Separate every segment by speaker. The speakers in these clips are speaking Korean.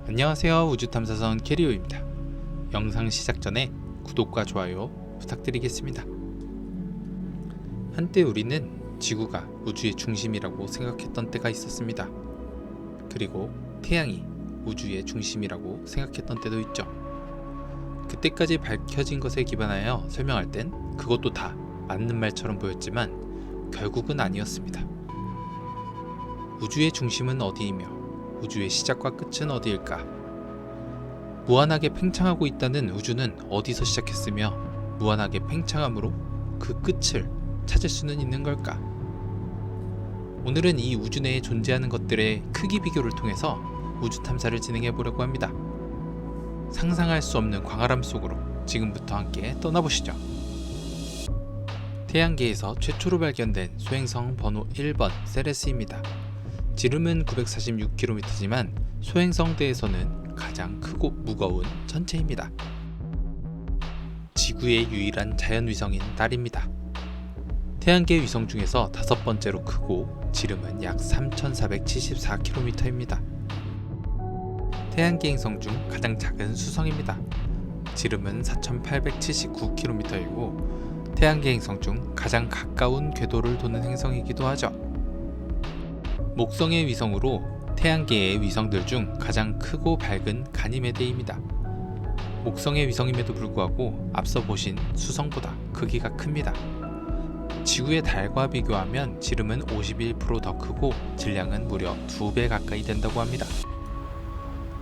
Speaker 1: 안녕하세요. 우주탐사선 캐리오입니다. 영상 시작 전에 구독과 좋아요 부탁드리겠습니다. 한때 우리는 지구가 우주의 중심이라고 생각했던 때가 있었습니다. 그리고 태양이 우주의 중심이라고 생각했던 때도 있죠. 그때까지 밝혀진 것에 기반하여 설명할 땐 그것도 다 맞는 말처럼 보였지만 결국은 아니었습니다. 우주의 중심은 어디이며 우주의 시작과 끝은 어디일까? 무한하게 팽창하고 있다는 우주는 어디서 시작했으며 무한하게 팽창함으로 그 끝을 찾을 수는 있는 걸까? 오늘은 이 우주 내에 존재하는 것들의 크기 비교를 통해서 우주 탐사를 진행해 보려고 합니다. 상상할 수 없는 광활함 속으로 지금부터 함께 떠나보시죠. 태양계에서 최초로 발견된 소행성 번호 1번 세레스입니다. 지름은 946km지만 소행성대에서는 가장 크고 무거운 천체입니다. 지구의 유일한 자연위성인 달입니다. 태양계 위성 중에서 5번째로 크고 지름은 약 3474km입니다. 태양계 행성 중 가장 작은 수성입니다. 지름은 4879km이고 태양계 행성 중 가장 가까운 궤도를 도는 행성이기도 하죠. 목성의 위성으로 태양계의 위성들 중 가장 크고 밝은 가니메데입니다. 목성의 위성임에도 불구하고 앞서 보신 수성보다 크기가 큽니다. 지구의 달과 비교하면 지름은 51% 더 크고 질량은 무려 2배 가까이 된다고 합니다.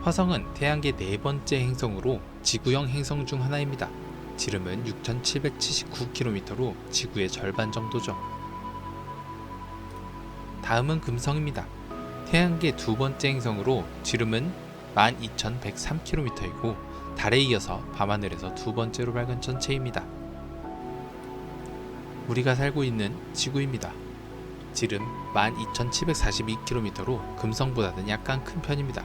Speaker 1: 화성은 태양계 4번째 행성으로 지구형 행성 중 하나입니다. 지름은 6779km로 지구의 절반 정도죠. 다음은 금성입니다. 태양계 2번째 행성으로 지름은 12103km이고 달에 이어서 밤하늘에서 2번째로 밝은 천체입니다. 우리가 살고 있는 지구입니다. 지름 12742km로 금성보다는 약간 큰 편입니다.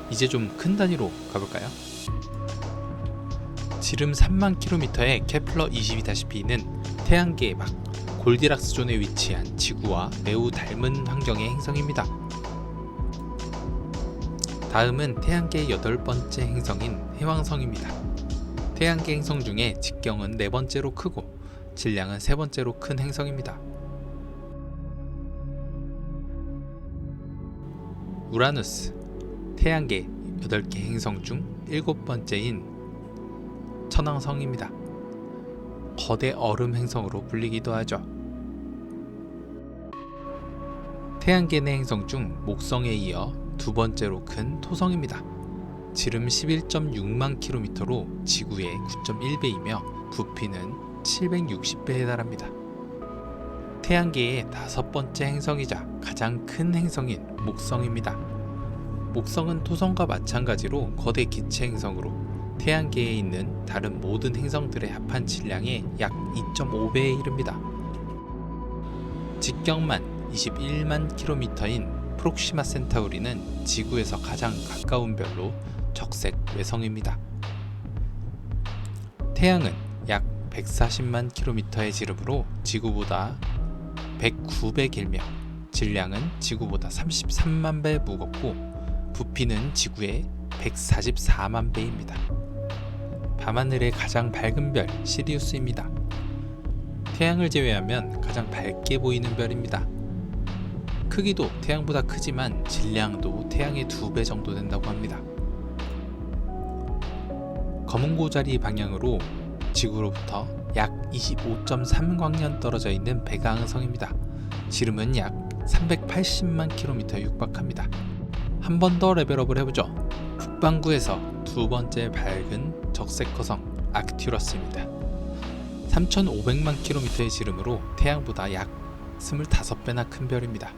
Speaker 1: 이제 좀 큰 단위로 가볼까요? 지름 3만 km의 케플러 22-B는 태양계의 막 골디락스 존에 위치한 지구와 매우 닮은 환경의 행성입니다. 다음은 태양계의 8번째 행성인 해왕성입니다. 태양계 행성 중에 직경은 4번째로 크고 질량은 3번째로 큰 행성입니다. 우라누스, 태양계 8개 행성 중 7번째인 천왕성입니다. 거대 얼음 행성으로 불리기도 하죠. 태양계 내 행성 중 목성에 이어 2번째로 큰 토성입니다. 지름 11.6만 km로 지구의 9.1배이며 부피는 760배에 달합니다. 태양계의 5번째 행성이자 가장 큰 행성인 목성입니다. 목성은 토성과 마찬가지로 거대 기체 행성으로 태양계에 있는 다른 모든 행성들의 합한 질량의 약 2.5배에 이릅니다. 직경만 21만 km인 프록시마 센타우리는 지구에서 가장 가까운 별로 적색 외성입니다. 태양은 약 140만 km의 지름으로 지구보다 109배 길며 질량은 지구보다 33만 배 무겁고 부피는 지구의 144만 배입니다. 밤하늘의 가장 밝은 별 시리우스입니다. 태양을 제외하면 가장 밝게 보이는 별입니다. 크기도 태양보다 크지만 질량도 태양의 2배 정도 된다고 합니다. 검은고자리 방향으로 지구로부터 약 25.3광년 떨어져 있는 베가항성입니다. 지름은 약 380만 km에 육박합니다. 한 번 더 레벨업을 해보죠. 북반구에서 2번째 밝은 적색거성 아크튜러스입니다. 3,500만 km의 지름으로 태양보다 약 25배나 큰 별입니다.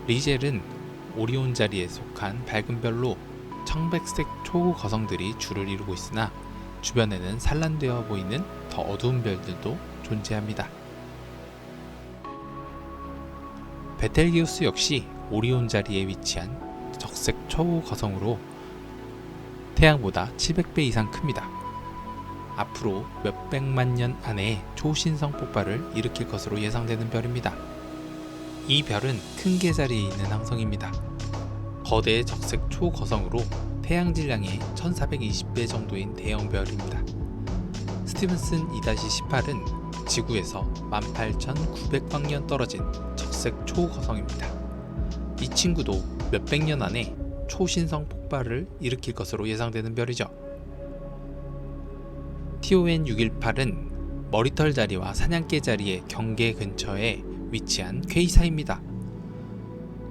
Speaker 1: 리젤은 오리온 자리에 속한 밝은 별로 청백색 초거성들이 주를 이루고 있으나 주변에는 산란되어 보이는 더 어두운 별들도 존재합니다. 베텔기우스 역시 오리온 자리에 위치한 적색 초거성으로 태양보다 700배 이상 큽니다. 앞으로 몇백만 년 안에 초신성 폭발을 일으킬 것으로 예상되는 별입니다. 이 별은 큰 개자리에 있는 항성입니다. 거대 적색 초거성으로 태양 질량의 1420배 정도인 대형 별입니다. 스티븐슨 2-18은 지구에서 18,900광년 떨어진 적색 초거성입니다. 이 친구도 몇백 년 안에 초신성 폭발을 일으킬 것으로 예상되는 별이죠. TON 618은 머리털 자리와 사냥개 자리의 경계 근처에 위치한 퀘이사입니다.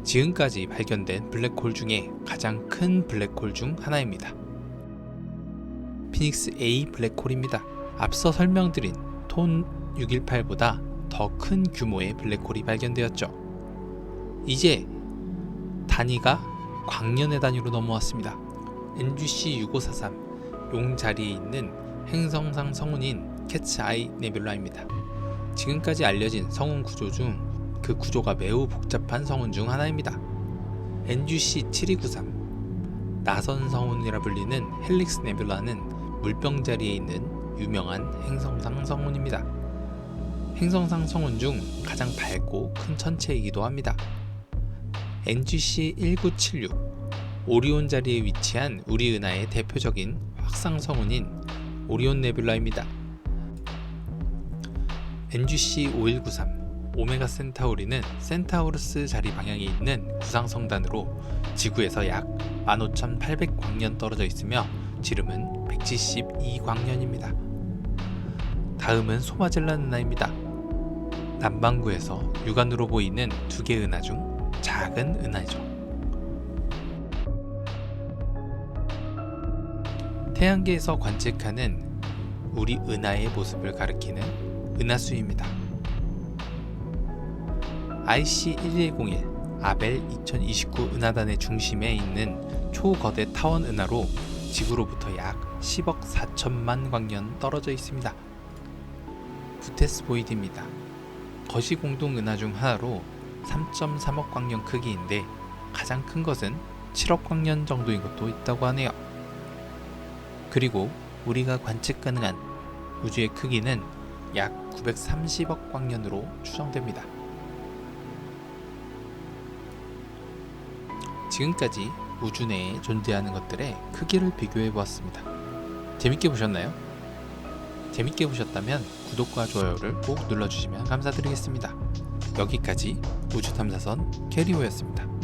Speaker 1: 지금까지 발견된 블랙홀 중에 가장 큰 블랙홀 중 하나입니다. 피닉스 A 블랙홀입니다. 앞서 설명드린 톤 618보다 더 큰 규모의 블랙홀이 발견되었죠. 이제 단위가 광년의 단위로 넘어왔습니다. NGC 6543 용 자리에 있는 행성상 성운인 캐츠 아이 네뷸라입니다. 지금까지 알려진 성운 구조 중 그 구조가 매우 복잡한 성운 중 하나입니다. NGC 7293 나선 성운이라 불리는 헬릭스 네뷸라는 물병 자리에 있는 유명한 행성상 성운입니다. 행성상 성운 중 가장 밝고 큰 천체이기도 합니다. NGC 1976 오리온 자리에 위치한 우리 은하의 대표적인 확상 성운인 오리온 네뷸라입니다. NGC 5193 오메가 센타우리는 센타우루스 자리 방향에 있는 구상성단으로 지구에서 약 15,800광년 떨어져 있으며 지름은 172광년입니다. 다음은 소마젤란 은하입니다. 남반구에서 육안으로 보이는 두 개 은하 중 작은 은하죠. 태양계에서 관측하는 우리 은하의 모습을 가리키는 은하수입니다. IC1101 아벨 2029 은하단의 중심에 있는 초거대 타원 은하로 지구로부터 약 10억 4천만 광년 떨어져 있습니다. 부테스보이드입니다. 거시공동 은하 중 하나로 3.3억 광년 크기인데 가장 큰 것은 7억 광년 정도인 것도 있다고 하네요. 그리고 우리가 관측 가능한 우주의 크기는 약 930억 광년으로 추정됩니다. 지금까지 우주 내에 존재하는 것들의 크기를 비교해 보았습니다. 재밌게 보셨나요? 재밌게 보셨다면 구독과 좋아요를 꼭 눌러주시면 감사드리겠습니다. 여기까지 우주탐사선 캐리오였습니다.